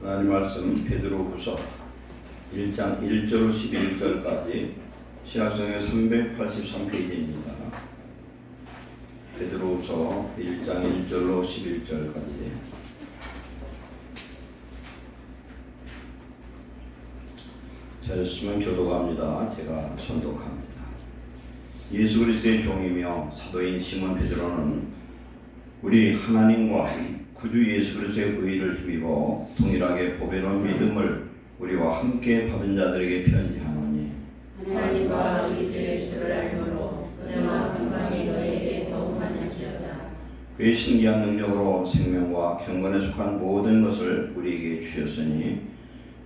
하나님 말씀 베드로후서 1장 1절 11절까지 신약성의 383페이지입니다. 베드로후서 1장 1절로 11절까지 찾으시면 교도갑니다. 제가 선독합니다. 예수 그리스도의 종이며 사도인 시몬 베드로는 우리 하나님과 구주 예수 그리스도의 의를 힘입어 동일하게 보배로운 믿음을 우리와 함께 받은 자들에게 편지하노니 하나님과 우리 주 예수를 알므로 은혜와 평강이 너희에게 더욱 많을지어다. 그의 신기한 능력으로 생명과 경건에 속한 모든 것을 우리에게 주셨으니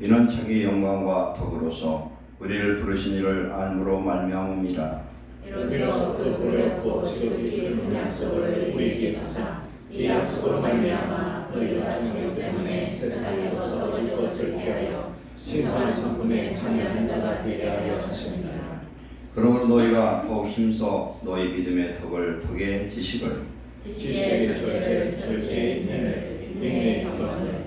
이는 자기의 영광과 덕으로서 우리를 부르신 이를 알므로 말미암음이라. 이로써 그 보렸고 지극히 큰 약속을 우리에게 주사 이 약속으로 말미암아 너희가 정욕 때문에 세상에서 썩어질 것을 피하여 신성한 성품에 참여한 자가 되게 하려 하십니다. 그러므로 너희가 더욱 힘써 너희 믿음의 덕을 덕의 지식을 지식의 절제를 절제의 인내를 인내의 경건을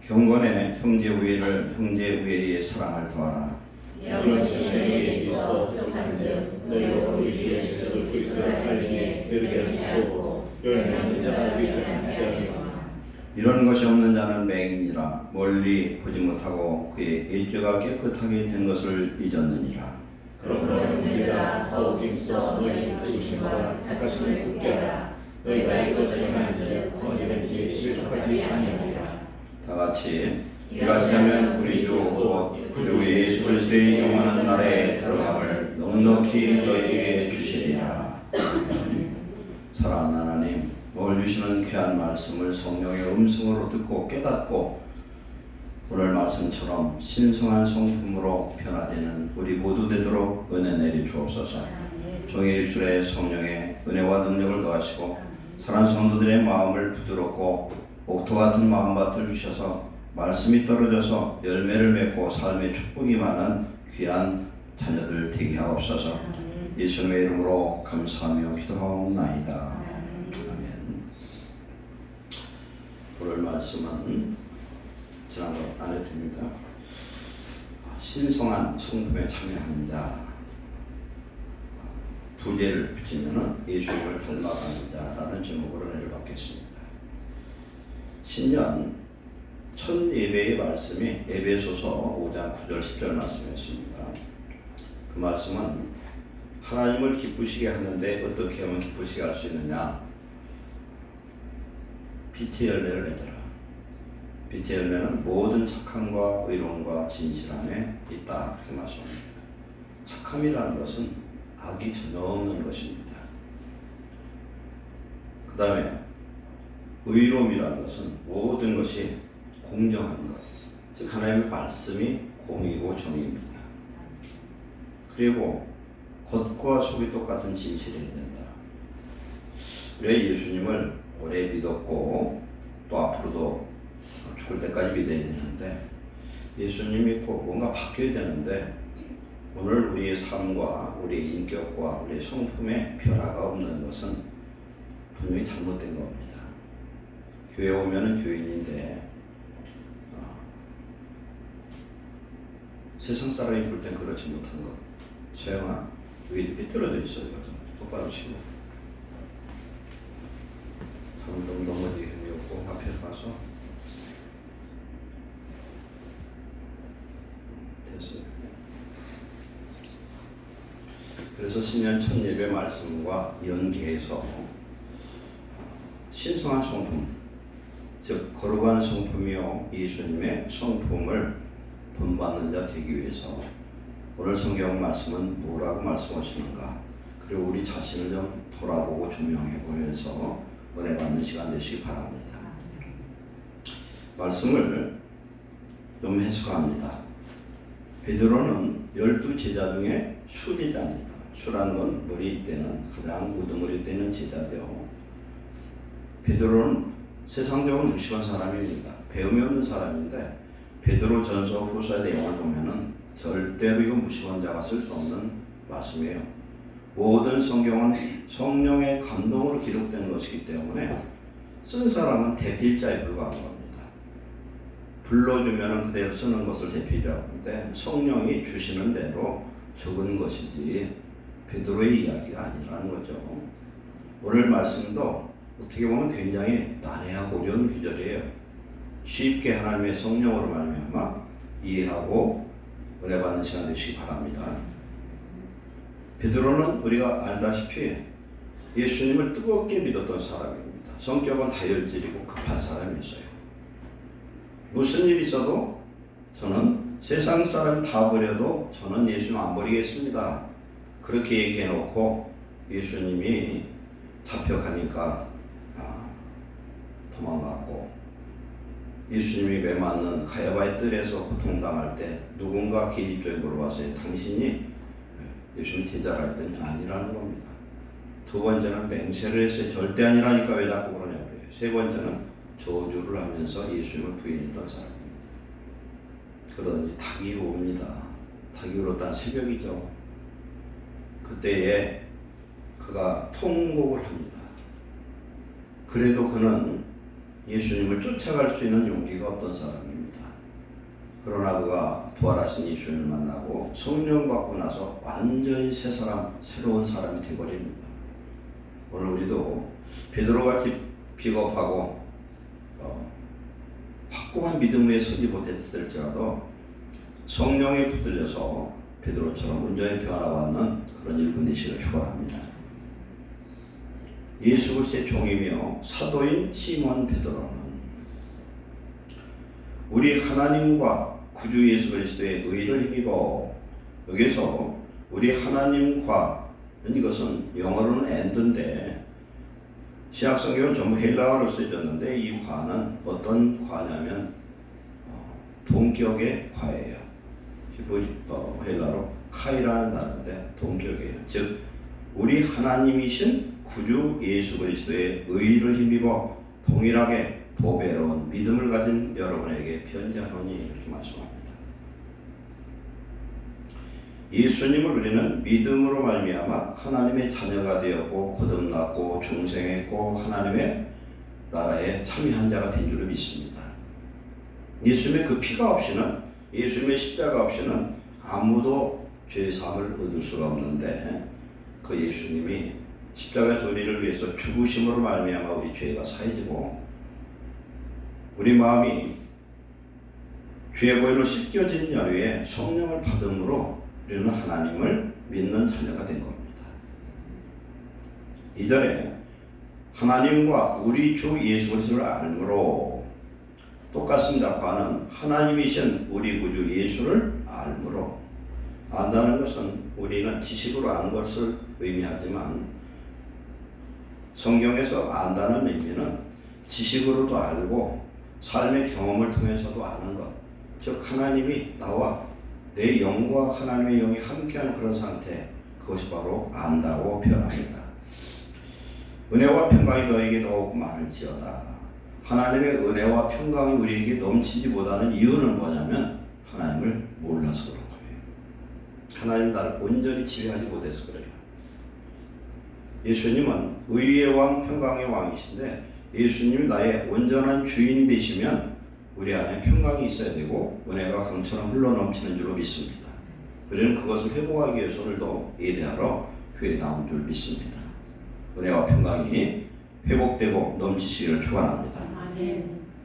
경건의 형제 우애를 형제 우애의 사랑을 더하라. 이런 것이 너희에게 있어 부족한즉 너희로 우리 주 예수 그리스도를 알리에 그르게 하고 열매는 의자가 되지 않게 하리라. 이런 것이 없는 자는 맹인이라 멀리 보지 못하고 그의 일조가 깨끗하게 된 것을 잊었느니라. 그러므로 형제들아 더욱 힘써 너희 부르심과 다짐을 굳게 하라. 너희가 이것을 행한즉 언제든지 실족하지 아니하리라. 다 같이 이같이 하면 우리 주 곧 구주 예수 그리스도의 영원한 나라에 들어감을 넉넉히 너희에게 주시리라. 사랑하는 하나님, 오늘 주시는 귀한 말씀을 성령의 음성으로 듣고 깨닫고 오늘 말씀처럼 신성한 성품으로 변화되는 우리 모두 되도록 은혜 내리 주옵소서. 종의 입술에 성령의 은혜와 능력을 더하시고 사랑하는 성도들의 마음을 부드럽고 옥토 같은 마음밭을 주셔서 말씀이 떨어져서 열매를 맺고 삶의 축복이 많은 귀한 자녀들 되게 하옵소서. 예수님의 이름으로 감사하며 기도하옵나이다. 아멘. 오늘 말씀은 지난번 안 해도 됩니다. 신성한 성품에 참여하는 자, 부제를 붙이면 예수님을 닮아가는 자라는 제목으로 은혜를 받겠습니다. 신년 첫 예배의 말씀이 에베소서 5장 9절 10절 말씀이었습니다. 그 말씀은 하나님을 기쁘시게 하는데 어떻게 하면 기쁘시게 할 수 있느냐? 빛의 열매를 맺어라. 빛의 열매는 모든 착함과 의로움과 진실함에 있다. 그렇게 말씀합니다. 착함이라는 것은 악이 전혀 없는 것입니다. 그 다음에 의로움이라는 것은 모든 것이 공정한 것, 즉 하나님의 말씀이 공이고 정의입니다. 그리고 겉과 속이 똑같은 진실이 된다. 우리가 예수님을 오래 믿었고 또 앞으로도 죽을 때까지 믿어야 되는데 예수님이 꼭 뭔가 바뀌어야 되는데 오늘 우리의 삶과 우리의 인격과 우리의 성품에 변화가 없는 것은 분명히 잘못된 겁니다. 교회 오면은 교인인데 세상 사람이 볼 땐 그렇지 못한 것. 서영아, 여기 삐뚤어져 있어. 똑바로 치고. 잘못 넘어지기 힘이 없고 앞에 가서 됐어요. 그래서 신년 첫 예배 말씀과 연계해서 신성한 성품, 즉 거룩한 성품이요 예수님의 성품을 본받는 자 되기 위해서 오늘 성경 말씀은 뭐라고 말씀하시는가, 그리고 우리 자신을 좀 돌아보고 조명해 보면서 은혜 받는 시간 되시기 바랍니다. 말씀을 좀 해석합니다. 베드로는 12제자 중에 수제자입니다. 수라는 건 머리 때는 가장 우두머리 때는 제자죠. 베드로는 세상적으로 무식한 사람입니다. 배움이 없는 사람인데 베드로 전서 후서 내용을 보면은 절대로 이건 무식한 자가 쓸 수 없는 말씀이에요. 모든 성경은 성령의 감동으로 기록된 것이기 때문에 쓴 사람은 대필자에 불과한 겁니다. 불러주면 그대로 쓰는 것을 대표이라고 하는데 성령이 주시는 대로 적은 것이지 베드로의 이야기가 아니라는 거죠. 오늘 말씀도 어떻게 보면 굉장히 난해하고 어려운 구절이에요. 쉽게 하나님의 성령으로 말미암아 이해하고 은혜 받는 시간 되시기 바랍니다. 베드로는 우리가 알다시피 예수님을 뜨겁게 믿었던 사람입니다. 성격은 다혈질이고 급한 사람이었어요. 무슨 일이 있어도 저는 세상 사람 다 버려도 저는 예수님 안 버리겠습니다. 그렇게 얘기해놓고 예수님이 잡혀가니까 도망갔고, 예수님이 매맞는 가야바의 뜰에서 고통당할 때 누군가 기집종이 물어봤어요. 당신이 예수님 제자라 했더니 아니라는 겁니다. 두 번째는 맹세를 했어요. 절대 아니라니까 왜 자꾸 그러냐고요. 세 번째는 저주를 하면서 예수님을 부인했던 사람입니다. 그러더니 닭이 옵니다. 닭이 울었다는 새벽이죠. 그때에 그가 통곡을 합니다. 그래도 그는 예수님을 쫓아갈 수 있는 용기가 없던 사람입니다. 그러나 그가 부활하신 예수님을 만나고 성령 받고 나서 완전히 새 사람, 새로운 사람이 되어버립니다. 오늘 우리도 베드로같이 비겁하고 확고한 믿음 위에 서지 못했을지라도 성령에 붙들려서 베드로처럼 온전히 변화받는 그런 일꾼 되시기를 축원합니다. 예수 그리스도의 종이며 사도인 시몬 베드로는 우리 하나님과 구주 예수 그리스도의 의를 힘입어, 여기서 우리 하나님과, 이것은 영어로는 and인데 신약성경은 전부 헬라어로 쓰여졌는데 이 과는 어떤 과냐면 동격의 과예요. 헬라로 카이라는 단어인데 동격이에요. 즉 우리 하나님이신 구주 예수 그리스도의 의를 힘입어 동일하게 보배로운 믿음을 가진 여러분에게 편지하노니 이렇게 말씀합니다. 예수님을 우리는 믿음으로 말미암아 하나님의 자녀가 되었고 거듭났고 중생했고 하나님의 나라에 참여한 자가 된 줄을 믿습니다. 예수님의 그 피가 없이는, 예수님의 십자가 없이는 아무도 죄의 사함을 얻을 수가 없는데 그 예수님이 십자가에서 우리를 위해서 죽으심으로 말미암아 우리 죄가 사해지고 우리 마음이 죄의 보혈로 씻겨진 연후에 성령을 받음으로 우리는 하나님을 믿는 자녀가 된 겁니다. 2절에 하나님과 우리 주 예수 그리스도를 알므로, 똑같습니다. 과는 하나님이신 우리 구주 예수를 알므로. 안다는 것은 우리는 지식으로 아는 것을 의미하지만 성경에서 안다는 의미는 지식으로도 알고 삶의 경험을 통해서도 아는 것, 즉 하나님이 나와 내 영과 하나님의 영이 함께하는 그런 상태, 그것이 바로 안다고 표현합니다. 은혜와 평강이 너에게 더욱 많을지어다. 하나님의 은혜와 평강이 우리에게 넘치지 못하는 이유는 뭐냐면 하나님을 몰라서 그런 거예요. 하나님 나를 온전히 지배하지 못해서 그래요. 예수님은 의의 왕, 평강의 왕이신데 예수님이 나의 온전한 주인 되시면 우리 안에 평강이 있어야 되고 은혜가 강처럼 흘러넘치는 줄로 믿습니다. 우리는 그것을 회복하기 위해서 오늘도 예배하러 교회에 나온 줄 믿습니다. 은혜와 평강이 회복되고 넘치시기를 축원합니다.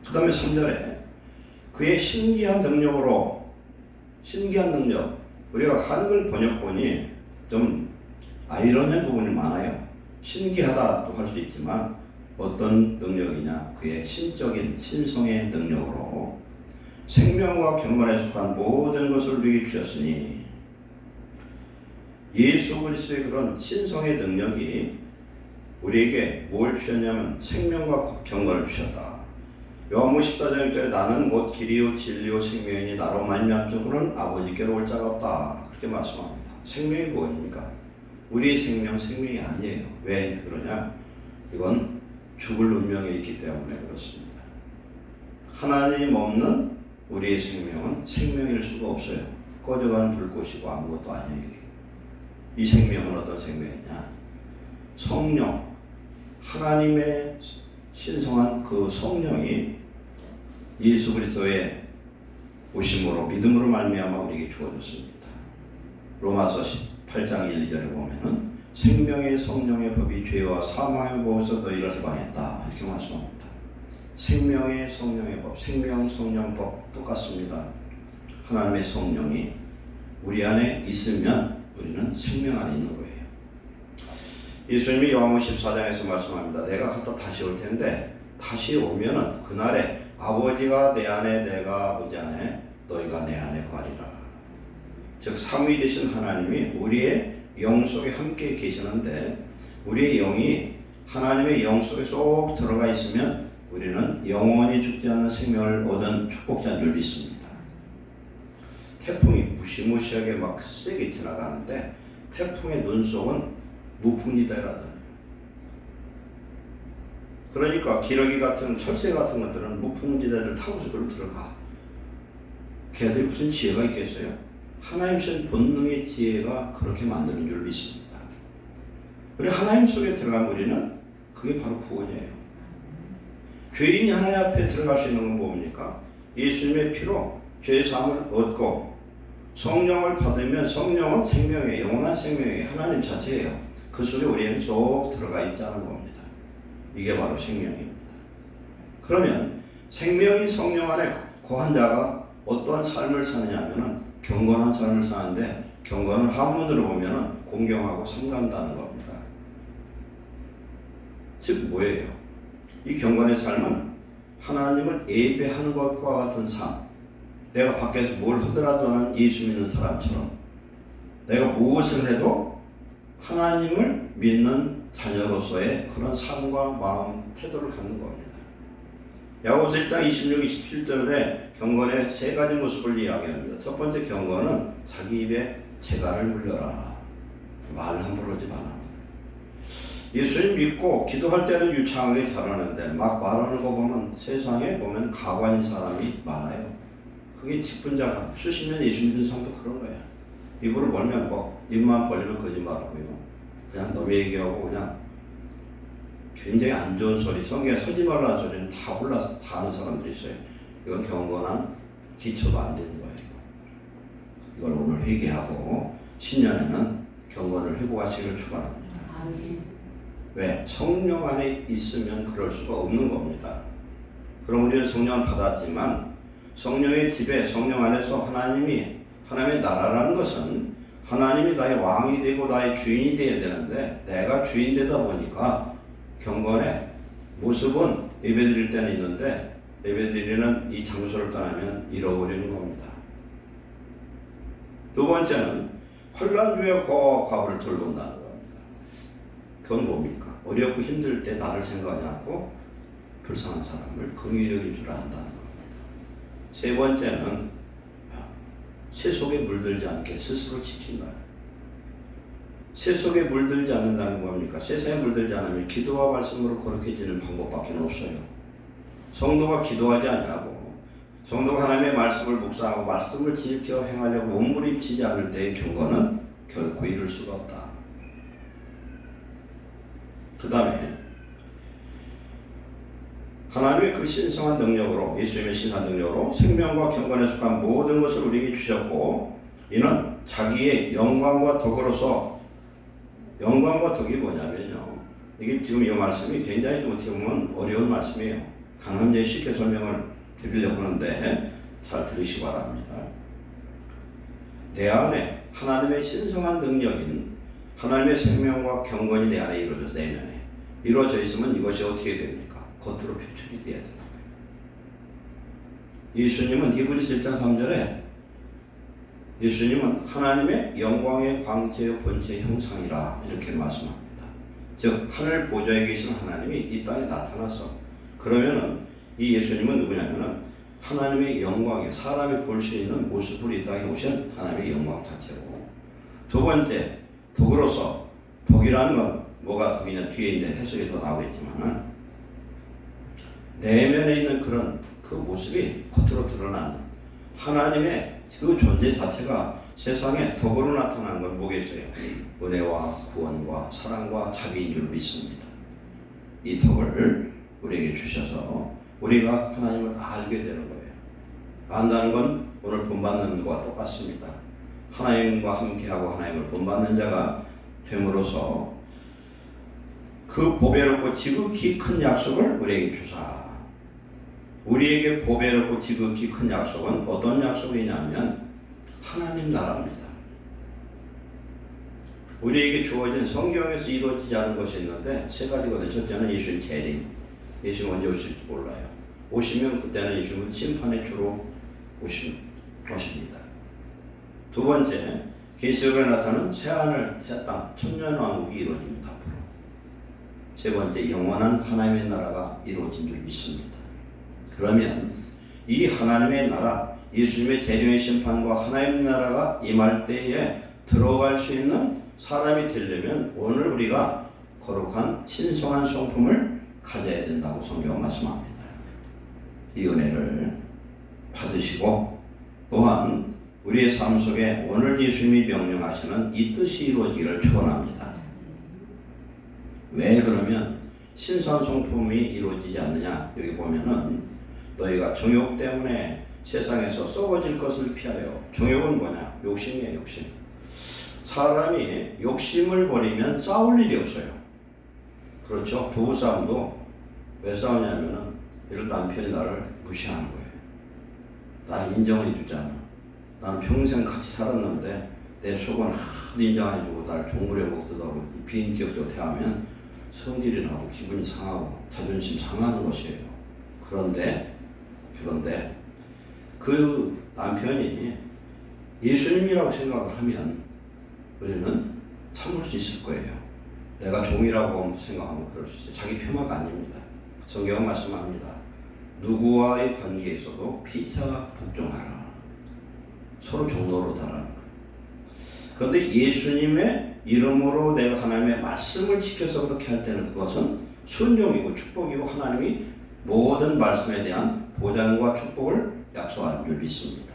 그 다음에 3절에 그의 신기한 능력으로, 신기한 능력, 우리가 한글 번역본이 좀 아이러니한 부분이 많아요. 신기하다 또 할 수 있지만 어떤 능력이냐, 그의 신적인 신성의 능력으로 생명과 경건에 속한 모든 것을 우리에게 주셨으니, 예수 그리스도의 그런 신성의 능력이 우리에게 뭘 주셨냐면 생명과 경건을 주셨다. 요한복음 14장 1절에 나는 곧 길이요 진리요 생명이니 나로 말미암고는 아버지께로 올 자가 없다, 그렇게 말씀합니다. 생명이 무엇입니까? 우리의 생명이 아니에요. 왜 그러냐? 이건 죽을 운명에 있기 때문에 그렇습니다. 하나님 없는 우리의 생명은 생명일 수가 없어요. 꺼져가는 불꽃이고 아무것도 아니에요. 이 생명은 어떤 생명이냐? 성령, 하나님의 신성한 그 성령이 예수 그리스도의 오심으로 믿음으로 말미암아 우리에게 주어졌습니다. 로마서 18장 1, 2절에 보면은 생명의 성령의 법이 죄와 사망의 법에서 너희를 해방했다 이렇게 말씀합니다. 생명의 성령의 법, 생명 성령법 똑같습니다. 하나님의 성령이 우리 안에 있으면 우리는 생명 안에 있는 거예요. 예수님이 요한복음 14장에서 말씀합니다. 내가 갔다 다시 올 텐데 다시 오면은 그날에 아버지가 내 안에 내가 아버지 안에 너희가 내 안에 거하리라. 즉 삼위 되신 하나님이 우리의 영 속에 함께 계시는데 우리의 영이 하나님의 영 속에 쏙 들어가 있으면 우리는 영원히 죽지 않는 생명을 얻은 축복자인 줄 믿습니다. 태풍이 무시무시하게 막 세게 지나가는데 태풍의 눈속은 무풍지대라잖아요. 그러니까 기러기 같은 철새 같은 것들은 무풍지대를 타고서 그로 들어가. 걔들이 무슨 지혜가 있겠어요? 하나님의 본능의 지혜가 그렇게 만드는 줄 믿습니다. 우리 하나님 속에 들어간 우리는 그게 바로 구원이에요. 죄인이 하나님 앞에 들어갈 수 있는 건 뭡니까? 예수님의 피로 죄 사함을 얻고 성령을 받으면 성령은 생명이에요. 영원한 생명이에요. 하나님 자체예요. 그 속에 우리는 쏙 들어가 있자는 겁니다. 이게 바로 생명입니다. 그러면 생명인 성령 안에 거한 자가 어떠한 삶을 사느냐 하면은 경건한 삶을 사는데 경건을 한문으로 보면은 공경하고 삼간다는 겁니다. 즉 뭐예요? 이 경건의 삶은 하나님을 예배하는 것과 같은 삶. 내가 밖에서 뭘 하더라도 나는 예수 믿는 사람처럼 내가 무엇을 해도 하나님을 믿는 자녀로서의 그런 삶과 마음, 태도를 갖는 겁니다. 야고보서 1장 26, 27절에 경건의 세 가지 모습을 이야기합니다. 첫 번째 경건은 자기 입에 재갈을 물려라. 말 함부로 하지 마라. 예수님 믿고 기도할 때는 유창하게 잘하는데 막 말하는 거 보면 세상에 보면 가관인 사람이 많아요. 그게 직분자가 수십 년 예수 믿는 사람도 그런 거야. 입으로 벌면 뭐 입만 벌리면 거짓말하고요. 그냥 너무 얘기하고 그냥 굉장히 안 좋은 소리, 성경에 서지 말라는 소리는 다 골라서 다 하는 사람들이 있어요. 이건 경건한 기초도 안 되는 거예요. 이걸 오늘 회개하고 신년에는 경건을 회복하시기를 축원합니다. 왜? 성령 안에 있으면 그럴 수가 없는 겁니다. 그럼 우리는 성령을 받았지만 성령의 집에 성령 안에서 하나님의 나라라는 것은 하나님이 나의 왕이 되고 나의 주인이 되어야 되는데 내가 주인 되다 보니까 경건의 모습은 예배드릴 때는 있는데 예배드리는 이 장소를 떠나면 잃어버리는 겁니다. 두 번째는 환난주에 과부를 돌본다는 겁니다. 그건 뭡니까? 어렵고 힘들 때 나를 생각하지 않고 불쌍한 사람을 긍휼히 줄 안다는 겁니다. 세 번째는 새 속에 물들지 않게 스스로 지킨다. 새 속에 물들지 않는다는 겁니까? 세상에 물들지 않으면 기도와 말씀으로 거룩해지는 방법밖에 없어요. 성도가 기도하지 않냐고 성도가 하나님의 말씀을 묵상하고 말씀을 지켜 행하려고 몸부림치지 않을 때의 경건은 결코 이룰 수가 없다. 그 다음에 하나님의 그 신성한 능력으로 예수님의 신성한 능력으로 생명과 경건에 속한 모든 것을 우리에게 주셨고 이는 자기의 영광과 덕으로서 영광과 덕이 뭐냐면요. 이게 지금 이 말씀이 굉장히 좀 어떻게 보면 어려운 말씀이에요. 강함제 쉽게 설명을 드리려고 하는데 잘 들으시기 바랍니다. 내 안에 하나님의 신성한 능력인 하나님의 생명과 경건이 내 안에 이루어져서 내면에 이루어져 있으면 이것이 어떻게 됩니까? 겉으로 표출이 돼야 되는 거예요. 예수님은 히브리서 1장 3절에 예수님은 하나님의 영광의 광채의 본체의 형상이라 이렇게 말씀합니다. 즉 하늘 보좌에 계신 하나님이 이 땅에 나타났어. 그러면은 이 예수님은 누구냐면은 하나님의 영광에 사람이 볼 수 있는 모습으로 이 땅에 오신 하나님의 영광 자체고 두 번째 덕으로서 덕이라는 건 뭐가 덕이냐 뒤에 이제 해석이 더 나오겠지만은 내면에 있는 그런 그 모습이 겉으로 드러나는 하나님의 그 존재 자체가 세상에 덕으로 나타나는 건 뭐겠어요? 은혜와 구원과 사랑과 자비인 줄 믿습니다. 이 덕을 우리에게 주셔서 우리가 하나님을 알게 되는 거예요. 안다는 건 오늘 본받는 것과 똑같습니다. 하나님과 함께하고 하나님을 본받는 자가 됨으로써 그 보배롭고 지극히 큰 약속을 우리에게 주사. 우리에게 보배롭고 지극히 큰 약속은 어떤 약속이냐면 하나님 나라입니다. 우리에게 주어진 성경에서 이루어지지 않은 것이 있는데 세 가지거든요. 첫째는 예수님 재림. 예수님 언제 오실지 몰라요. 오시면 그때는 예수님은 심판의 주로 오십니다. 두 번째, 계시록에 나타나는 새하늘 새땅 천년왕국이 이루어집니다. 앞으로. 세 번째, 영원한 하나님의 나라가 이루어진 줄 믿습니다. 그러면 이 하나님의 나라, 예수님의 재림의 심판과 하나님의 나라가 임할 때에 들어갈 수 있는 사람이 되려면 오늘 우리가 거룩한 신성한 성품을 가져야 된다고 성경은 말씀합니다. 이 은혜를 받으시고 또한 우리의 삶 속에 오늘 예수님이 명령하시는 이 뜻이 이루어지기를 축원합니다. 왜 그러면 신성한 성품이 이루어지지 않느냐? 여기 보면은 너희가 정욕 때문에 세상에서 썩어질 것을 피하여. 정욕은 뭐냐? 욕심이에요. 욕심. 사람이 욕심을 버리면 싸울 일이 없어요. 그렇죠? 부부싸움도 왜 싸우냐면은 이럴 남편이 나를 무시하는 거예요. 나를 인정해 주지 않아. 나는 평생 같이 살았는데 내 속은 하나도 인정해주고 나를 종부려 먹더라고 비인격적으로 대하면 성질이 나고 기분이 상하고 자존심 상하는 것이에요. 그런데 그 남편이 예수님이라고 생각을 하면 우리는 참을 수 있을 거예요. 내가 종이라고 생각하면 그럴 수 있어요. 자기 폄하가 아닙니다. 성경은 말씀합니다. 누구와의 관계에서도 피차 복종하라. 서로 종로로다라는 거예요. 그런데 예수님의 이름으로 내가 하나님의 말씀을 지켜서 그렇게 할 때는 그것은 순종이고 축복이고 하나님이 모든 말씀에 대한 보장과 축복을 약속한 줄 믿습니다.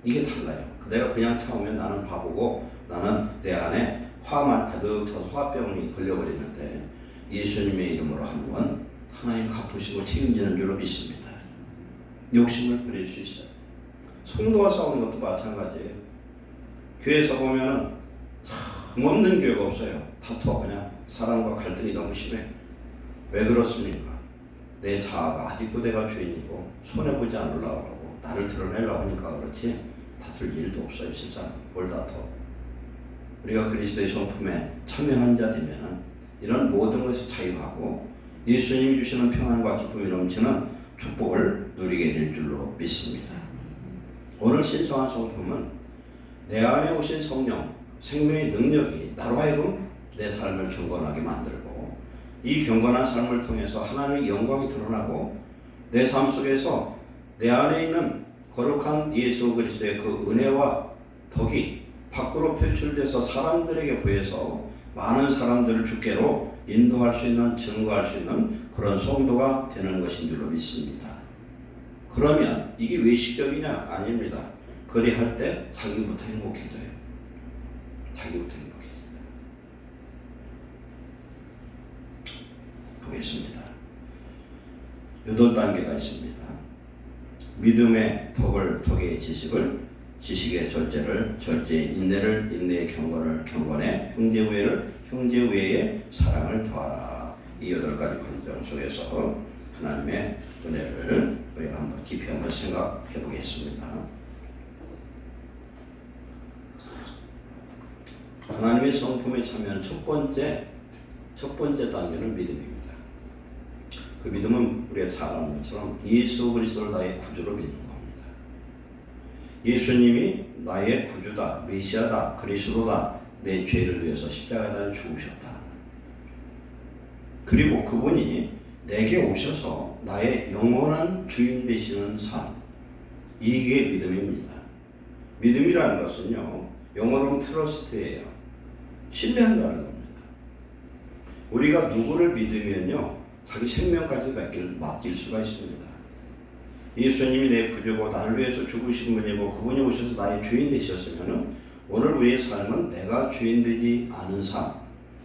이게 달라요. 내가 그냥 참으면 나는 바보고 나는 내 안에 화만 가득 차서 화병이 걸려버리는데 예수님의 이름으로 한 건 하나님 갚으시고 책임지는 줄로 믿습니다. 욕심을 부릴 수 있어요. 성도와 싸우는 것도 마찬가지예요. 교회에서 보면은 참 없는 교회가 없어요. 다투어 그냥 사람과 갈등이 너무 심해. 왜 그렇습니까? 내 자아가 아직도 내가 주인이고 손해보지 않으려고 하고 나를 드러내려고 하니까 그렇지 다툴 일도 없어요. 세상에. 뭘 다퉈. 우리가 그리스도의 성품에 참여한 자 되면 이런 모든 것을 자유하고 예수님이 주시는 평안과 기쁨이 넘치는 축복을 누리게 될 줄로 믿습니다. 오늘 신성한 성품은 내 안에 오신 성령, 생명의 능력이 나로 하여금 내 삶을 경건하게 만들고 이 경건한 삶을 통해서 하나님의 영광이 드러나고 내 삶 속에서 내 안에 있는 거룩한 예수 그리스도의 그 은혜와 덕이 밖으로 표출돼서 사람들에게 보여서 많은 사람들을 주께로 인도할 수 있는, 증거할 수 있는 그런 성도가 되는 것인 줄로 믿습니다. 그러면 이게 외식적이냐? 아닙니다. 그리할 때 자기부터 행복해져요. 자기부터 행복해진다. 보겠습니다. 8단계가 있습니다. 믿음의 덕을, 덕의 지식을, 지식의 절제를, 절제의 인내를, 인내의 경건을, 경건의 형제우애를, 형제우애의 사랑을 더하라. 이 8가지 관점 속에서 하나님의 은혜를 우리가 한번 깊이 한번 생각해 보겠습니다. 하나님의 성품에 참여하는 첫 번째 단계는 믿음입니다. 그 믿음은 우리가 잘 아는 것처럼 예수 그리스도를 나의 구주로 믿는 겁니다. 예수님이 나의 구주다, 메시아다, 그리스도다, 내 죄를 위해서 십자가에 죽으셨다. 그리고 그분이 내게 오셔서 나의 영원한 주인 되시는 삶, 이게 믿음입니다. 믿음이라는 것은요, 영어로는 트러스트예요. 신뢰한다는 겁니다. 우리가 누구를 믿으면요, 자기 생명까지 맡길 수가 있습니다. 예수님이 내 구주고 나를 위해서 죽으신 분이고 그분이 오셔서 나의 주인 되셨으면 오늘 우리의 삶은 내가 주인 되지 않은 삶,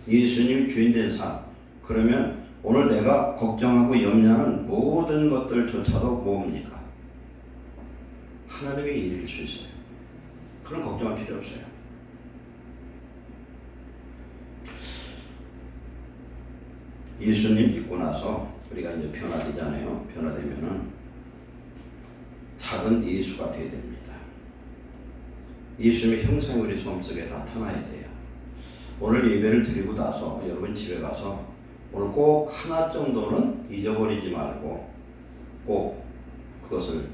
예수님이 주인 된 삶, 그러면 오늘 내가 걱정하고 염려하는 모든 것들조차도 뭡니까? 하나님의 일일 수 있어요. 그런 걱정할 필요 없어요. 예수님 믿고 나서 우리가 이제 변화되잖아요. 변화되면은 작은 예수가 되어야 됩니다. 예수님의 형상이 우리 마음속에 나타나야 돼요. 오늘 예배를 드리고 나서 여러분 집에 가서 오늘 꼭 하나 정도는 잊어버리지 말고 꼭 그것을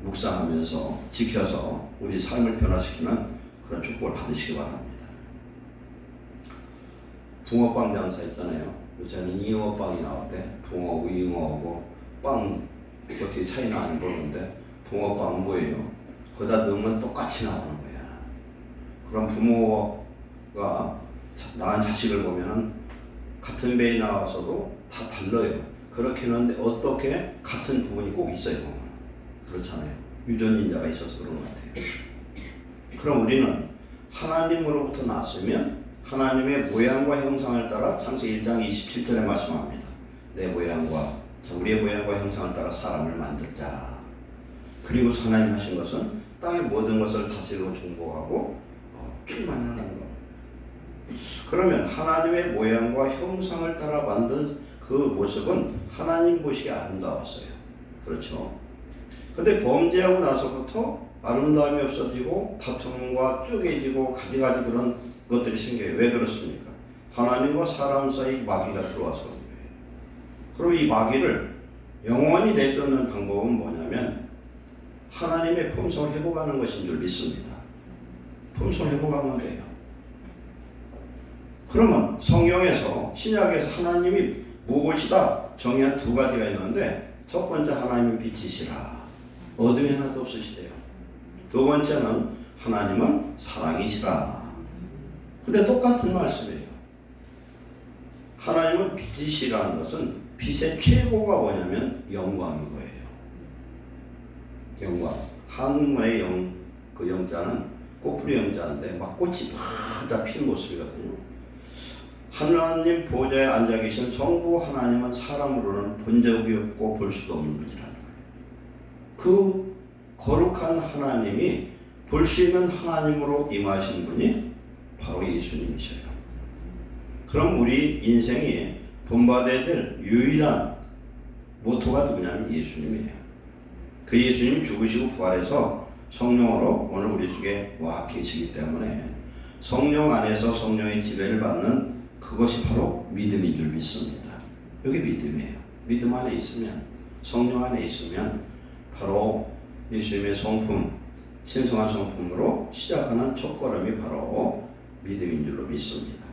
묵상하면서 지켜서 우리 삶을 변화시키는 그런 축복을 받으시기 바랍니다. 붕어빵 장사 있잖아요. 요새는 잉어빵이 나올 때 붕어하고 잉어하고 빵 어떻게 차이 나는 모르는데 붕어빵은 뭐예요? 거기다 넣으면 똑같이 나오는 거야. 그럼 부모가 낳은 자식을 보면은 같은 배에 나와서도 다 달라요. 그렇게 했는데 어떻게 같은 부분이 꼭 있어요. 그렇잖아요. 유전인자가 있어서 그런 것 같아요. 그럼 우리는 하나님으로부터 났으면 하나님의 모양과 형상을 따라 창세기 1장 27절에 말씀합니다. 내 모양과 우리의 모양과 형상을 따라 사람을 만들자. 그리고 하나님 하신 것은 땅의 모든 것을 다스리고 정복하고 충만하는 겁니다. 그러면 하나님의 모양과 형상을 따라 만든 그 모습은 하나님 보시기에 아름다웠어요. 그렇죠? 근데 범죄하고 나서부터 아름다움이 없어지고 다툼과 쪼개지고 가지가지 그런 것들이 생겨요. 왜 그렇습니까? 하나님과 사람 사이 마귀가 들어와서 그런 거예요. 그럼 이 마귀를 영원히 내쫓는 방법은 뭐냐면 하나님의 품성을 회복하는 것인 줄 믿습니다. 품성을 회복하면 돼요. 그러면 성경에서 신약에서 하나님이 무엇이다 정의한 두 가지가 있는데 첫 번째 하나님은 빛이시라. 어둠이 하나도 없으시대요. 두 번째는 하나님은 사랑이시라. 근데 똑같은 말씀이에요. 하나님은 빛이시라는 것은 빛의 최고가 뭐냐면 영광인 거예요. 영광. 한문의 영, 그 영자는 꽃뿌리 영자인데 막 꽃이 바짝 핀 모습이거든요. 하나님 보좌에 앉아 계신 성부 하나님은 사람으로는 본 적이 없고 볼 수도 없는 분이라는 거예요. 그 거룩한 하나님이 볼 수 있는 하나님으로 임하신 분이 바로 예수님이셔요. 그럼 우리 인생이 본받아야 될 유일한 모토가 누구냐면 예수님이에요. 그 예수님 죽으시고 부활해서 성령으로 오늘 우리 속에 와 계시기 때문에 성령 안에서 성령의 지배를 받는 그것이 바로 믿음인 줄 믿습니다. 이게 믿음이에요. 믿음 안에 있으면, 성령 안에 있으면 바로 예수님의 성품, 신성한 성품으로 시작하는 첫걸음이 바로 믿음인 줄로 믿습니다.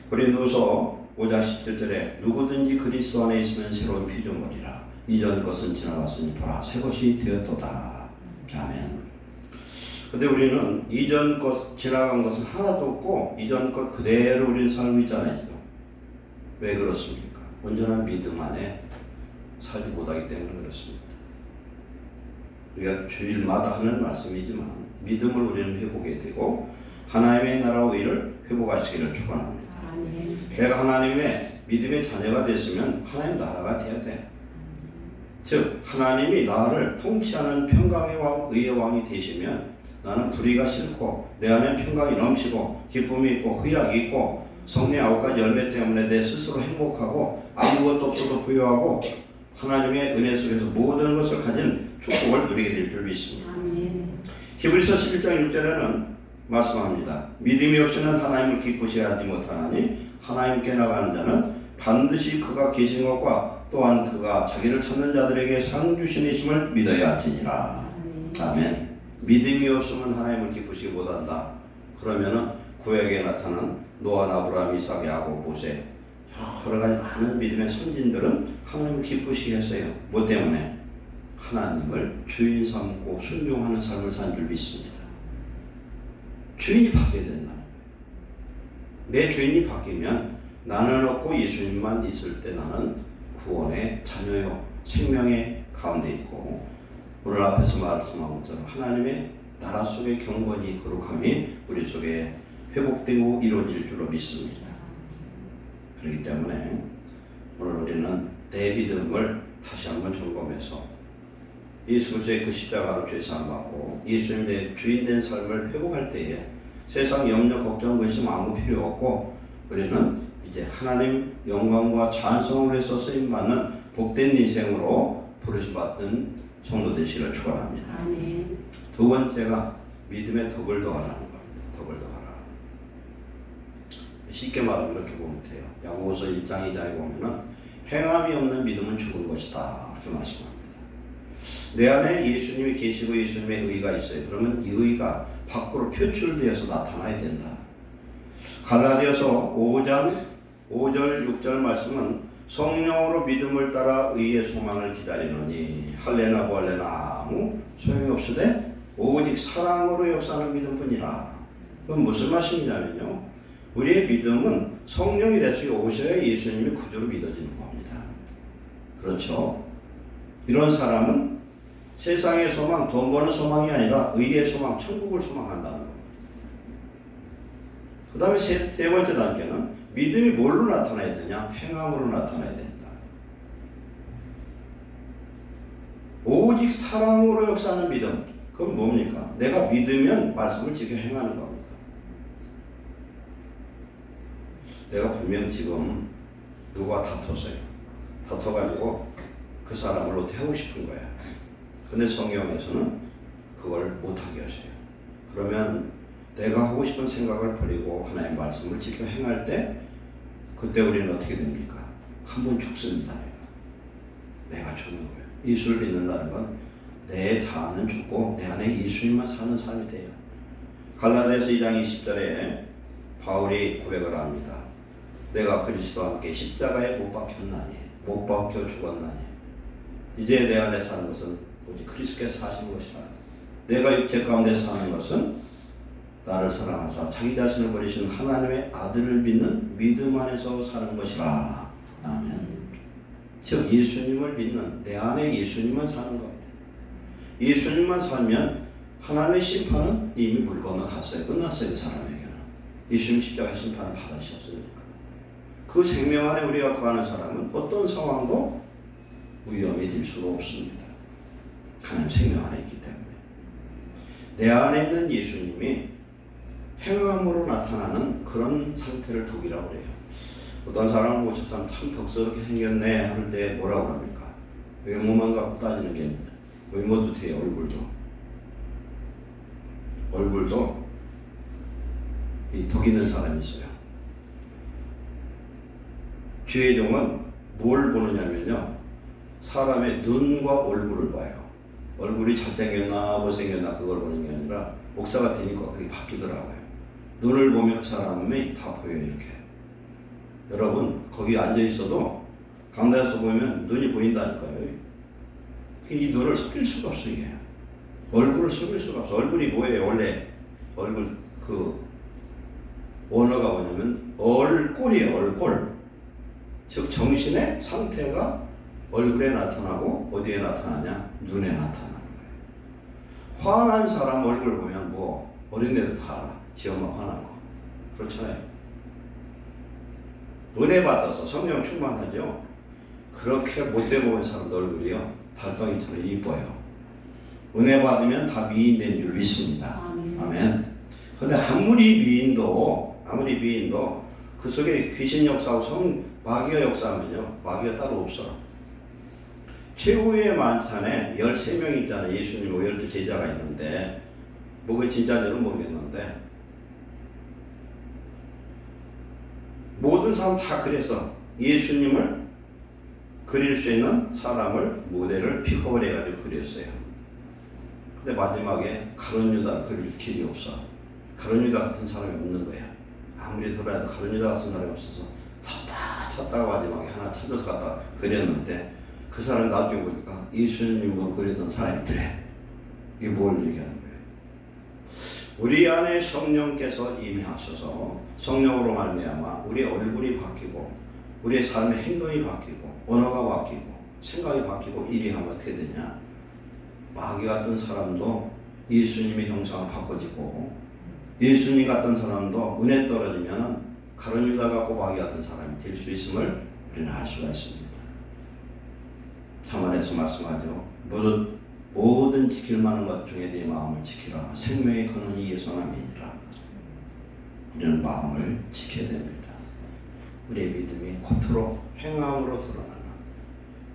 고린도서 5장 17절에 누구든지 그리스도 안에 있으면 새로운 피조물이라. 이전 것은 지나갔으니 보라 새 것이 되었도다. 아멘. 근데 우리는 이전 것, 지나간 것은 하나도 없고 이전 것 그대로 우리는 살고 있잖아요. 지금. 왜 그렇습니까? 온전한 믿음 안에 살지 못하기 때문에 그렇습니다. 우리가 주일마다 하는 말씀이지만 믿음을 우리는 회복해야 되고 하나님의 나라와 의를 회복하시기를 축원합니다. 내가 하나님의 믿음의 자녀가 됐으면 하나님 나라가 돼야 돼. 즉 하나님이 나를 통치하는 평강의 왕, 의의 왕이 되시면 나는 불의가 싫고 내 안에 평강이 넘치고 기쁨이 있고 희락이 있고 성령의 9가지 열매 때문에 내 스스로 행복하고 아무것도 없어도 부유하고 하나님의 은혜 속에서 모든 것을 가진 축복을 누리게 될 줄 믿습니다. 히브리서 11장 6절에는 말씀합니다. 믿음이 없이는 하나님을 기쁘시게 하지 못하나니 하나님께 나가는 자는 반드시 그가 계신 것과 또한 그가 자기를 찾는 자들에게 상 주시니심을 믿어야 할지니라. 아멘. 믿음이 없으면 하나님을 기쁘시게 못한다. 그러면은 구약에 나타난 노아, 아브라함, 이삭, 야곱, 모세 여러 가지 많은 믿음의 선진들은 하나님을 기쁘시게 했어요. 뭐 때문에? 하나님을 주인 삼고 순종하는 삶을 산 줄 믿습니다. 주인이 바뀌어야 된다는 거예요. 내 주인이 바뀌면 나는 없고 예수님만 있을 때 나는 구원의 자녀요 생명의 가운데 있고 오늘 앞에서 말씀한 것처럼 하나님의 나라 속의 경건이 거룩함이 우리 속에 회복되고 이루어질 줄로 믿습니다. 그렇기 때문에 오늘 우리는 내 믿음을 다시 한번 점검해서 예수 그리스도의 그 십자가로 죄사함 받고 예수님의 주인된 삶을 회복할 때에 세상 염려, 걱정, 근심 아무 필요 없고 우리는 이제 하나님 영광과 찬송을 위해서 쓰임받는 복된 인생으로 부르심받는 성도 되시기를 축원합니다. 아멘. 두 번째가 믿음의 덕을 더하라는 겁니다. 덕을 더하라. 쉽게 말하면 이렇게 보면 돼요. 야고보서 1장 2장에 보면은 행함이 없는 믿음은 죽은 것이다 이렇게 말씀합니다. 내 안에 예수님이 계시고 예수님의 의가 있어요. 그러면 이 의가 밖으로 표출되어서 나타나야 된다. 갈라디아서 5장 5절 6절 말씀은 성령으로 믿음을 따라 의의 소망을 기다리노니 할례나 부할례나 아무 소용이 없으되 오직 사랑으로 역사하는 믿음뿐이라. 그건 무슨 말씀이냐면요, 우리의 믿음은 성령이 대속에 오셔야 예수님이 구주로 믿어지는 겁니다. 그렇죠? 이런 사람은 세상의 소망, 돈 버는 소망이 아니라 의의 소망, 천국을 소망한다는 겁니다. 그 다음에 세 번째 단계는 믿음이 뭘로 나타나야 되냐? 행함으로 나타나야 된다. 오직 사랑으로 역사하는 믿음. 그건 뭡니까? 내가 믿으면 말씀을 지켜 행하는 겁니다. 내가 분명 지금 누구와 다퉜어요. 다퉈가지고 그 사람을 어떻게 하고 싶은 거야. 근데 성경에서는 그걸 못하게 하세요. 그러면 내가 하고 싶은 생각을 버리고 하나님의 말씀을 지켜 행할 때 그때 우리는 어떻게 됩니까? 한 번 죽습니다. 내가 죽는 거예요. 예수를 믿는다는 건 내 자아는 죽고 내 안에 예수님만 사는 삶이 돼요. 갈라디아서 2장 20절에 바울이 고백을 합니다. 내가 그리스도와 함께 십자가에 못 박혔나니 못 박혀 죽었나니 이제 내 안에 사는 것은 오직 그리스도께서 사시는 것이라. 내가 육체 가운데 사는 것은 나를 사랑하사 자기 자신을 버리신 하나님의 아들을 믿는 믿음 안에서 사는 것이라. 아멘. 즉 예수님을 믿는 내 안에 예수님만 사는 겁니다. 예수님만 살면 하나님의 심판은 이미 물 건너갔어요. 끝났어요. 그 사람에게는. 예수님 십자가 심판을 받으셨으니까. 그 생명 안에 우리가 거하는 사람은 어떤 상황도 위험이 될 수가 없습니다. 하나님 생명 안에 있기 때문에. 내 안에 있는 예수님이 행함으로 나타나는 그런 상태를 덕이라고 해요. 어떤 사람을 보고 저 사람 참 덕스럽게 생겼네 할 때 뭐라고 합니까? 외모만 갖고 따지는 게 아닙니다. 외모도 돼요. 얼굴도 이 덕 있는 사람이 있어요. 죄종은 뭘 보느냐면요, 사람의 눈과 얼굴을 봐요. 얼굴이 잘생겼나 못생겼나 그걸 보는 게 아니라 목사가 되니까 그게 바뀌더라고요. 눈을 보면 그 사람이 다 보여요. 이렇게. 여러분 거기 앉아 있어도 강단에서 보면 눈이 보인다니까요. 이 눈을 속일 수가 없어요. 이게. 얼굴을 속일 수가 없어. 얼굴이 뭐예요? 원래 얼굴 그 원어가 뭐냐면 얼꼴이에요. 얼꼴. 즉 정신의 상태가 얼굴에 나타나고 어디에 나타나냐? 눈에 나타나는 거예요. 화난 사람 얼굴 보면 뭐 어린애들 다 알아. 지 엄마 화난 거. 그렇잖아요. 은혜 받아서 성령 충만하죠. 그렇게 못돼 보이는 사람 얼굴이요, 달덩이처럼 이뻐요. 은혜 받으면 다 미인된 줄 믿습니다. 아멘. 근데 아무리 미인도 그 속에 귀신 역사하고 마귀가 역사하면요, 마귀가 따로 없어. 최후의 만찬에 13명 있잖아요. 예수님과 12제자가 있는데 뭐가 진짜인지는 모르겠는데 모든 사람 다 그래서 예수님을 그릴 수 있는 사람을 모델을 픽업을 해가지고 그렸어요. 근데 마지막에 가룟 유다를 그릴 길이 없어. 가룟 유다 같은 사람이 없는 거야. 아무리 돌아도 가룟 유다 같은 사람이 없어서 찾다가 마지막에 하나 찾아서 갖다 그렸는데 그 사람이 나중에 보니까 예수님을 그리던 사람이더래. 이게 뭘 얘기하는 거예요? 우리 안에 성령께서 임하셔서 성령으로 말미암아 우리의 얼굴이 바뀌고 우리의 삶의 행동이 바뀌고 언어가 바뀌고 생각이 바뀌고 일이 하면 어떻게 되냐? 마귀 같은 사람도 예수님의 형상을 바꿔지고 예수님 같은 사람도 은혜 떨어지면 가룟 유다 같고 마귀 같은 사람이 될 수 있음을 우리는 알 수가 있습니다. 참안에서 말씀하죠. 무릇 모든 지킬 만한 것 중에 네 마음을 지키라. 생명의 근원이 예선함이니라. 이런 마음을 지켜야 됩니다. 우리의 믿음이 겉으로 행함으로 드러나는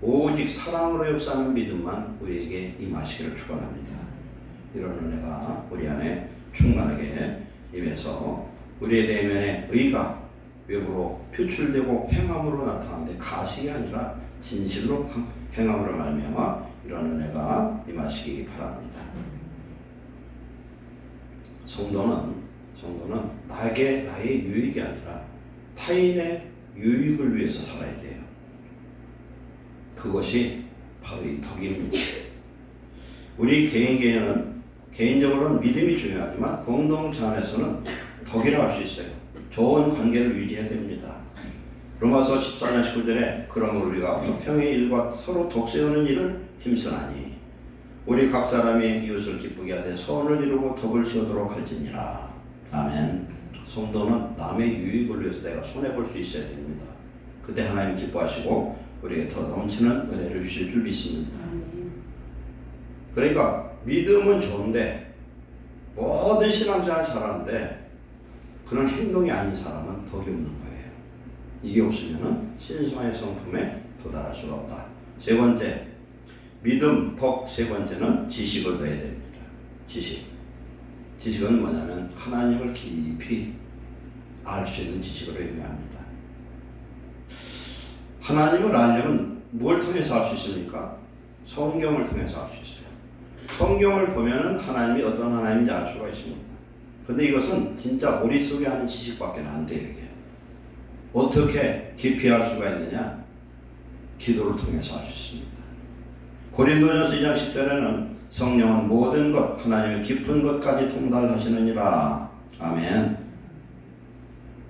오직 사랑으로 역사하는 믿음만 우리에게 임하시기를 축원합니다. 이런 은혜가 우리 안에 충만하게 임해서 우리의 내면의 의가 외부로 표출되고 행함으로 나타나는데 가식이 아니라 진실로 행함으로 말미암아 이런 은혜가 임하시기 바랍니다. 성도는 나의 유익이 아니라 타인의 유익을 위해서 살아야 돼요. 그것이 바로 이 덕입니다. 우리 개인적으로는 믿음이 중요하지만 공동체 안에서는 덕이라고 할 수 있어요. 좋은 관계를 유지해야 됩니다. 로마서 14장 19절에 그러므로 우리가 화평의 일과 서로 덕세우는 일을 힘쓰나니 우리 각 사람이 이웃을 기쁘게 하되 선을 이루고 덕을 세우도록 할지니라. 아멘. 성도는 남의 유익을 위해서 내가 손해볼 수 있어야 됩니다. 그때 하나님 기뻐하시고 우리에게 더 넘치는 은혜를 주실 줄 믿습니다. 그러니까 믿음은 좋은데 모든 신앙생활 잘하는데 그런 행동이 아닌 사람은 덕이 없는 거예요. 이게 없으면 신성의 성품에 도달할 수가 없다. 세 번째, 믿음, 덕. 세 번째는 지식을 넣어야 됩니다. 지식은 뭐냐면 하나님을 깊이 알 수 있는 지식을 의미합니다. 하나님을 알려면 뭘 통해서 알 수 있습니까? 성경을 통해서 알 수 있어요. 성경을 보면은 하나님이 어떤 하나님인지 알 수가 있습니다. 근데 이것은 진짜 머릿속에 하는 지식밖에 안 돼요. 이게 어떻게 깊이 알 수가 있느냐? 기도를 통해서 알 수 있습니다. 고린도전서 2장 10절에는 성령은 모든 것 하나님의 깊은 것까지 통달하시느니라. 아멘.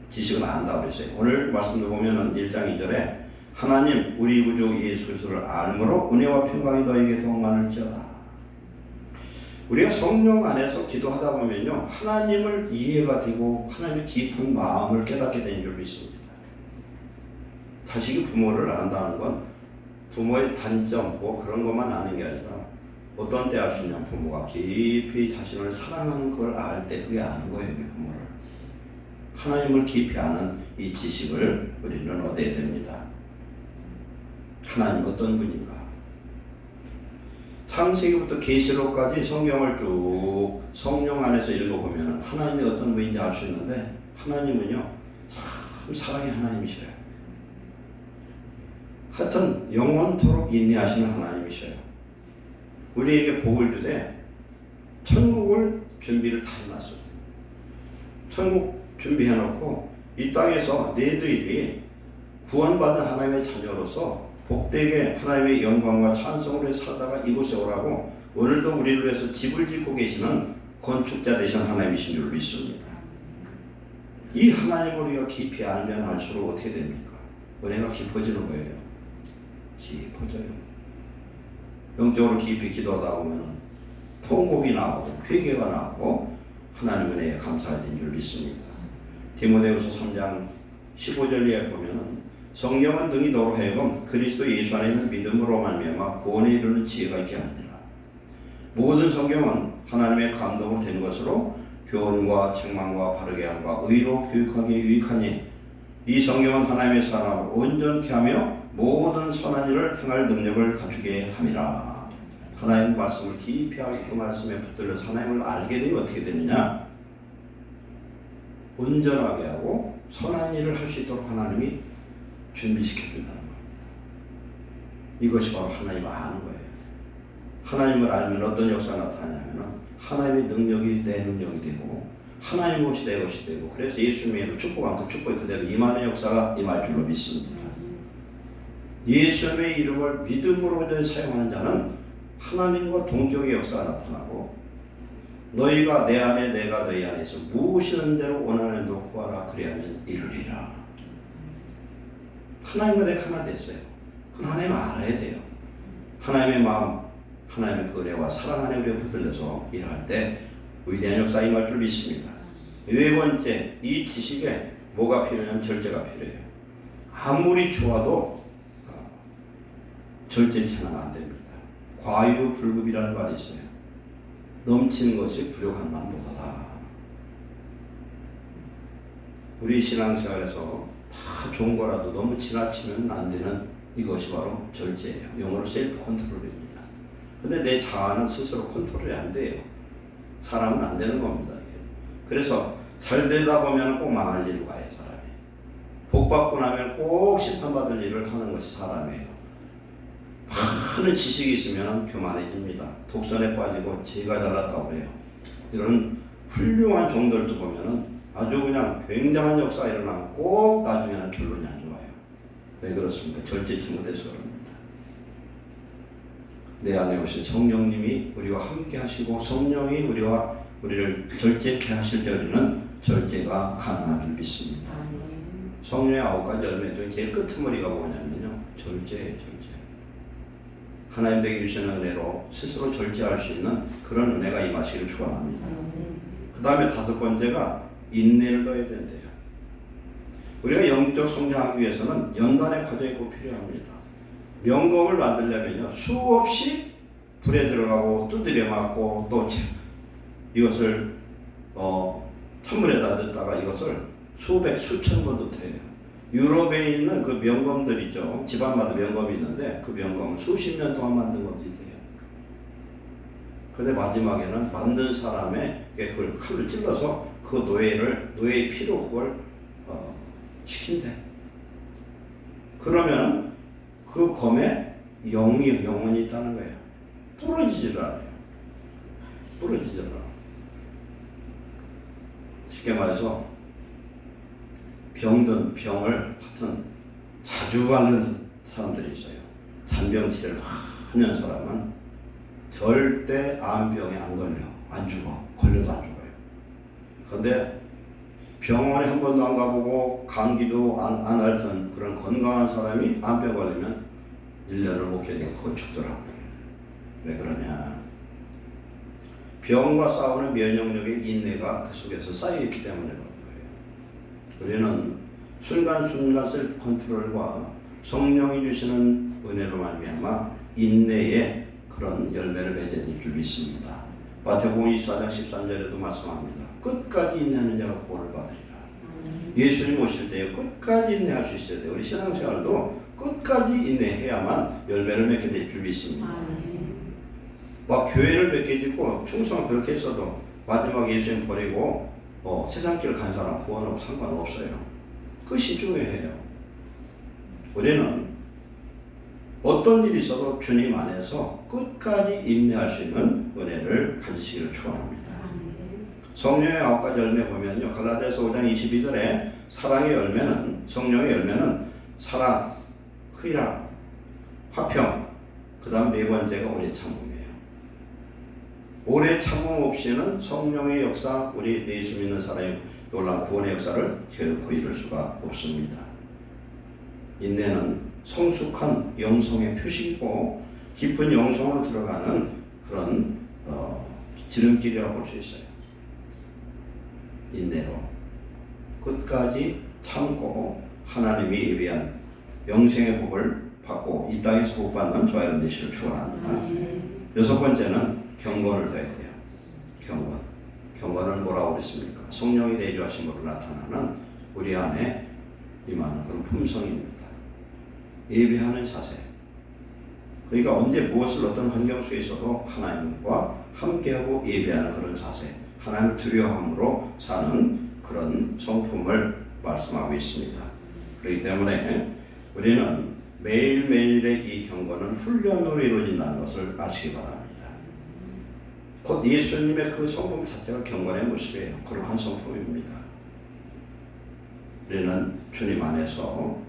지식은 안다고 그랬어요. 오늘 말씀을 보면은 1장 2절에 하나님 우리 구주 예수 그리스도를 알므로 은혜와 평강이 너에게 동만할지어다. 우리가 성령 안에서 기도하다 보면요 하나님을 이해가 되고 하나님의 깊은 마음을 깨닫게 되는 줄 믿습니다. 자식이 부모를 안다는 건 부모의 단점 뭐 그런 것만 아는 게 아니라 어떤 때 알 수 있냐, 부모가 깊이 자신을 사랑하는 걸 알 때 그게 아는 거예요. 부모를 하나님을 깊이 아는 이 지식을 우리는 얻어야 됩니다. 하나님 어떤 분인가? 창세기부터 계시록까지 성경을 쭉 성령 안에서 읽어보면 하나님이 어떤 분인지 알 수 있는데 하나님은요 참 사랑의 하나님이셔요. 하여튼 영원토록 인내하시는 하나님이셔요. 우리에게 복을 주되 천국을 준비를 다 해놨어요. 천국 준비해놓고 이 땅에서 너희들이 구원받은 하나님의 자녀로서 복되게 하나님의 영광과 찬송으로 살다가 이곳에 오라고 오늘도 우리를 위해서 집을 짓고 계시는 건축자 되신 하나님이신 줄 믿습니다. 이 하나님을 우리가 깊이 알면 알수록 어떻게 됩니까? 은혜가 깊어지는 거예요. 깊어져요. 영적으로 깊이 기도하다 보면 통곡이 나오고 회개가 나오고 하나님 은혜에 감사하게 된 줄 믿습니다. 디모데후서 3장 15절에 보면 성령은 능히 너로 하여금 그리스도 예수 안에 있는 믿음으로 말미암아 구원에 이르는 지혜가 있게 하느니라. 모든 성경은 하나님의 감동으로 된 것으로 교훈과 책망과 바르게 함과 의로 교육하기에 유익하니 이 성경은 하나님의 사람을 온전케 하며 모든 선한 일을 행할 능력을 갖추게 함이라. 하나님의 말씀을 깊이 알고 그 말씀에 붙들려서 하나님을 알게 되면 어떻게 되느냐? 온전하게 하고 선한 일을 할 수 있도록 하나님이 준비시켜준다는 겁니다. 이것이 바로 하나님을 아는 거예요. 하나님을 알면 어떤 역사가 나타나냐면 하나님의 능력이 내 능력이 되고 하나님의 것이 내 것이 되고 그래서 예수님의 이름으로 축복한 그 축복이 그대로 임하는 역사가 임할 줄로 믿습니다. 예수님의 이름을 믿음으로 사용하는 자는 하나님과 동격의 역사가 나타나고 너희가 내 안에 내가 너희 안에서 무엇이든 대로 원하는 대로 구하라 그리하면 이루리라. 하나님과 내가 하나 됐어요. 그건 하나님을 알아야 돼요. 하나님의 마음, 하나님의 그 은혜와 사랑 안에 우리가 붙들려서 일할 때 위대한 역사 임할 줄 믿습니다. 네 번째, 이 지식에 뭐가 필요하냐면 절제가 필요해요. 아무리 좋아도 절제치 않으면 안 됩니다. 과유불급이라는 말이 있어요. 넘치는 것이 부족한 만보다다. 우리 신앙생활에서 다 좋은 거라도 너무 지나치면 안 되는 이것이 바로 절제예요. 영어로 셀프 컨트롤입니다. 근데 내 자아는 스스로 컨트롤이 안 돼요. 사람은 안 되는 겁니다. 그래서 잘 되다 보면 꼭 망할 일로 가요, 사람이. 복 받고 나면 꼭 심판받을 일을 하는 것이 사람이에요. 많은 지식이 있으면 교만해집니다. 독선에 빠지고 제가 잘났다고 해요. 이런 훌륭한 종들도 보면은 아주 그냥 굉장한 역사가 일어나면 꼭 나중에는 결론이 안 좋아요. 왜 그렇습니까? 절제치 못해서 그럽니다. 내 안에 오신 성령님이 우리와 함께 하시고 성령이 우리를 절제케 하실 때 우리는 절제가 가능한 줄 믿습니다. 성령의 9가지 열매 중에 제일 끝머리가 뭐냐면요. 절제예요, 절제. 하나님에게 주시는 은혜로 스스로 절제할 수 있는 그런 은혜가 임하시기를 축원합니다. 그 다음에 5번째가 인내를 더해야 된대요. 우리가 영적 성장하기 위해서는 연단의 과정이 꼭 필요합니다. 명검을 만들려면요. 수없이 불에 들어가고 두드려 맞고 또 이것을 찬물에다 넣다가 이것을 수백 수천 번 넣대요. 유럽에 있는 그 명검들 있죠. 집안마다 명검이 있는데 그 명검을 수십 년 동안 만든 것도 있대요. 그런데 마지막에는 만든 사람의 그걸 칼로 찔러서 그 노예의 피로 그걸 시킨대. 그러면 그 검에 영혼이 있다는 거예요. 부러지질 않아요. 부러지질 않아요. 쉽게 말해서 병든 병을 하여튼 자주 앓는 사람들이 있어요. 잔병 치료를 많이 한 사람은 절대 암병에 안 걸려. 안 죽어. 걸려도 안 죽어요. 그런데 병원에 한 번도 안 가보고 감기도 안 앓던 그런 건강한 사람이 암병 걸리면 1년을 못 견디고 죽더라고요. 왜 그러냐? 병과 싸우는 면역력의 인내가 그 속에서 쌓여있기 때문에 그런 거예요. 우리는 순간순간 셀프 컨트롤과 성령이 주시는 은혜로 말미암아 인내의 그런 열매를 맺어야 될 줄 믿습니다. 마태복음 24장 13절에도 말씀합니다. 끝까지 인내하는 자가 구원을 받으리라. 예수님 오실 때 끝까지 인내할 수 있어야 돼요. 우리 신앙생활도 끝까지 인내해야만 열매를 맺게 될 줄 믿습니다. 막 교회를 몇 개 짓고 충성 그렇게 했어도 마지막에 예수님 버리고 세상길 간 사람 구원하고 상관없어요. 그것이 중요해요. 우리는 어떤 일이 있어도 주님 안에서 끝까지 인내할 수 있는 은혜를 가지시기를 축원합니다. 성령의 9가지 열매 보면요. 갈라디아서 5장 22절에 사랑의 열매는 성령의 열매는 사랑, 희락, 화평, 그 다음 4번째가 오래 참음이에요. 오래 참음 없이는 성령의 역사, 우리 예수 믿는 사람의 놀라운 구원의 역사를 결코 이룰 수가 없습니다. 인내는 성숙한 영성의 표식이고 깊은 영성으로 들어가는 그런 지름길이라고 볼 수 있어요. 인내로 끝까지 참고 하나님이 예비한 영생의 복을 받고 이 땅에서 복받는 저와 여러분 되시기를 축원합니다. 6번째는 경건을 더해야 돼요. 경건은 뭐라고 그랬습니까? 성령이 내주하심으로 나타나는 우리 안에 임하는 그런 품성입니다. 예배하는 자세. 그러니까 언제 무엇을 어떤 환경 속에서도 하나님과 함께하고 예배하는 그런 자세. 하나님을 두려워함으로 사는 그런 성품을 말씀하고 있습니다. 그렇기 때문에 우리는 매일매일의 이 경건은 훈련으로 이루어진다는 것을 아시기 바랍니다. 곧 예수님의 그 성품 자체가 경건의 모습이에요. 거룩한 성품입니다. 우리는 주님 안에서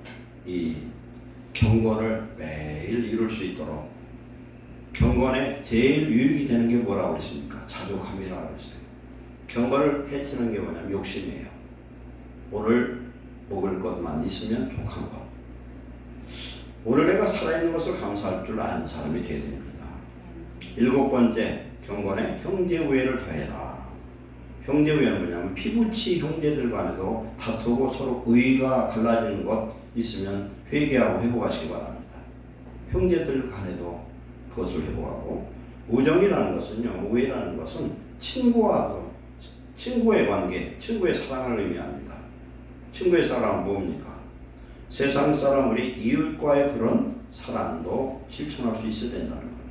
이 경건을 매일 이룰 수 있도록 경건에 제일 유익이 되는 게 뭐라고 그랬습니까? 자족함이라고 그랬어요. 경건을 해치는 게 뭐냐면 욕심이에요. 오늘 먹을 것만 있으면 족한 것. 오늘 내가 살아있는 것을 감사할 줄 아는 사람이 되어야 됩니다. 7번째, 경건에 형제 우애를 더해라. 형제 우애는 뭐냐면 피부치 형제들 간에도 다투고 서로 의가 갈라지는 것 있으면 회개하고 회복하시기 바랍니다. 형제들 간에도 그것을 회복하고, 우정이라는 것은요, 우애라는 것은 친구의 관계, 친구의 사랑을 의미합니다. 친구의 사랑은 뭡니까? 세상 사람 우리 이웃과의 그런 사랑도 실천할 수 있어야 된다는 겁니다.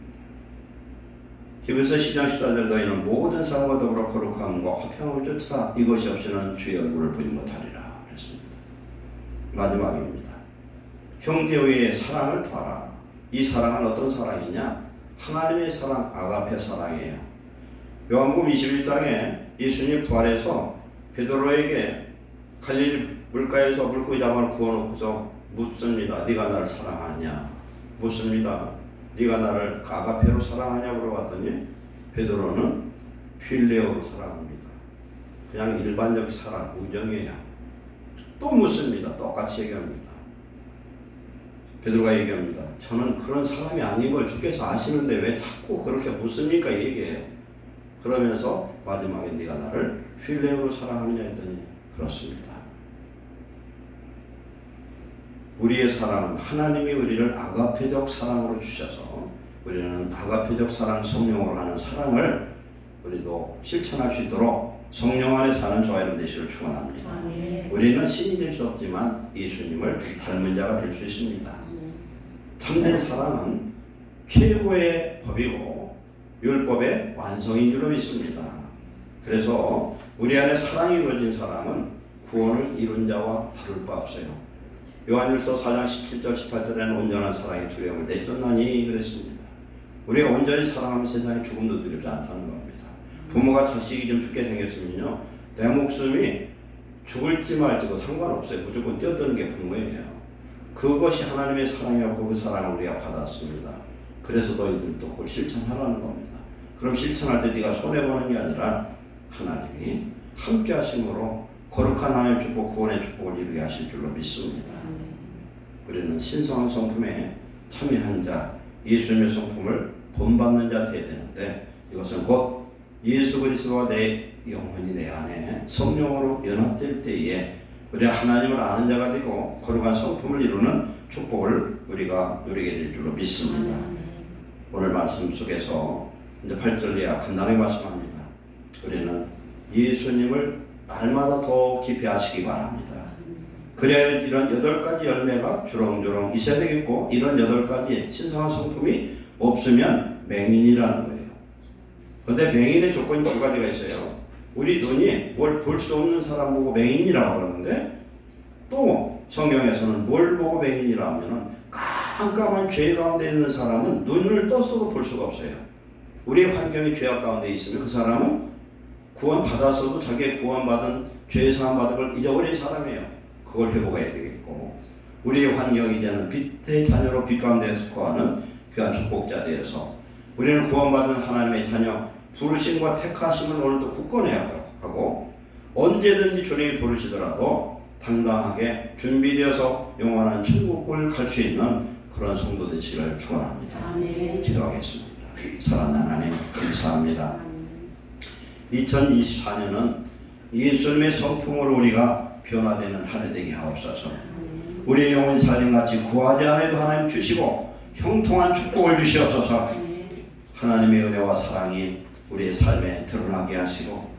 히브리서 10장 14절 너희는 모든 사람과 더불어 거룩함과 화평을 쫓으라. 이것이 없이는 주의 얼굴을 보지 못하리라 그랬습니다. 마지막입니다. 형제 외에 사랑을 더하라. 이 사랑은 어떤 사랑이냐? 하나님의 사랑, 아가페 사랑이에요. 요한복음 21장에 예수님이 부활해서 베드로에게 갈릴리 물가에서 물고기 잡아 구워놓고서 묻습니다. 네가 나를 사랑하냐? 묻습니다. 네가 나를 아가페로 사랑하냐 물어봤더니 베드로는 필레오로 사랑합니다. 그냥 일반적 사랑, 우정이에요. 또 묻습니다. 똑같이 얘기합니다. 베드로가 얘기합니다. 저는 그런 사람이 아닌 걸 주께서 아시는데 왜 자꾸 그렇게 묻습니까? 얘기해요. 그러면서 마지막에 네가 나를 필레오로 사랑하느냐 했더니 그렇습니다. 우리의 사랑은 하나님이 우리를 아가페적 사랑으로 주셔서 우리는 아가페적 사랑, 성령으로 하는 사랑을 우리도 실천할 수 있도록 성령 안에 사는 저와 여러분 되시기를 축원합니다. 우리는 신이 될 수 없지만 예수님을 닮은 자가 될 수 있습니다. 참된 사랑은 최고의 법이고 율법의 완성인 줄로 믿습니다. 그래서 우리 안에 사랑이 이루어진 사람은 구원을 이룬 자와 다를 바 없어요. 요한일서 4장 17절 18절에는 온전한 사랑이 두려움을 내쫓나니 그랬습니다. 우리가 온전히 사랑하면 세상에 죽음도 두렵지 않다는 겁니다. 부모가 자식이 좀 죽게 생겼으면요, 내 목숨이 죽을지 말지도 상관없어요. 무조건 뛰어드는 게 부모예요. 그것이 하나님의 사랑이었고 그 사랑을 우리가 받았습니다. 그래서 너희들도 그걸 실천하라는 겁니다. 그럼 실천할 때 네가 손해보는 게 아니라 하나님이 함께 하심으로 거룩한 하나님의 축복, 구원의 축복을 이루게 하실 줄로 믿습니다. 우리는 신성한 성품에 참여한 자, 예수님의 성품을 본받는 자 되어야 되는데, 이것은 곧 예수 그리스도와 내 영혼이 내 안에 성령으로 연합될 때에 우리가 하나님을 아는 자가 되고 거룩한 성품을 이루는 축복을 우리가 누리게 될 줄로 믿습니다. 오늘 말씀 속에서 이제 8절 이하 간단하게 말씀합니다. 우리는 예수님을 날마다 더 깊이 아시기 바랍니다. 그래야 이런 8가지 열매가 주렁주렁 있어야 되겠고, 이런 8가지 신성한 성품이 없으면 맹인이라는 거예요. 그런데 맹인의 조건이 2가지가 있어요. 우리 눈이 뭘 볼 수 없는 사람 보고 맹인이라고 그러는데, 또 성경에서는 뭘 보고 맹인이라 하면은 깜깜한 죄 가운데 있는 사람은 눈을 떴어도 볼 수가 없어요. 우리의 환경이 죄악 가운데 있으면 그 사람은 구원 받았어도 자기의 구원받은 죄 사함 받은 걸 잊어버린 사람이에요. 그걸 회복해야 되겠고, 우리의 환경이 되는 빛의 자녀로 빛 가운데 속하는 귀한 축복자 되어서 우리는 구원받은 하나님의 자녀, 부르심과 택하심을 오늘도 굳건해야 하고, 언제든지 주님이 부르시더라도 당당하게 준비되어서 영원한 천국을 갈 수 있는 그런 성도 되시기를 축원합니다. 기도하겠습니다. 사랑하는 하나님 감사합니다. 2024년은 예수님의 성품으로 우리가 변화되는 한 해 되게 하옵소서. 우리의 영혼이 살림같이 구하지 않아도 하나님 주시고 형통한 축복을 주시옵소서. 하나님의 은혜와 사랑이 우리의 삶에 드러나게 하시고,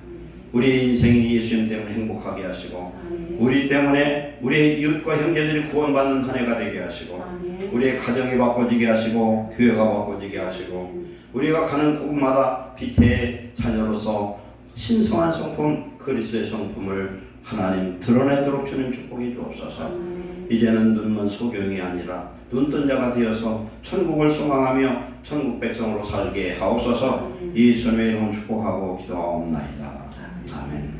우리의 인생이 예수님 때문에 행복하게 하시고, 우리 때문에 우리의 이웃과 형제들이 구원받는 한 해가 되게 하시고, 우리의 가정이 바꿔지게 하시고, 교회가 바꿔지게 하시고, 우리가 가는 곳마다 빛의 자녀로서 신성한 성품, 그리스도의 성품을 하나님 드러내도록 주님 축복해 주옵소서. 이제는 눈먼 소경이 아니라 눈뜬 자가 되어서 천국을 소망하며 천국 백성으로 살게 하옵소서. 예수님의 이름으로 축복하고 기도하옵나이다. 아멘.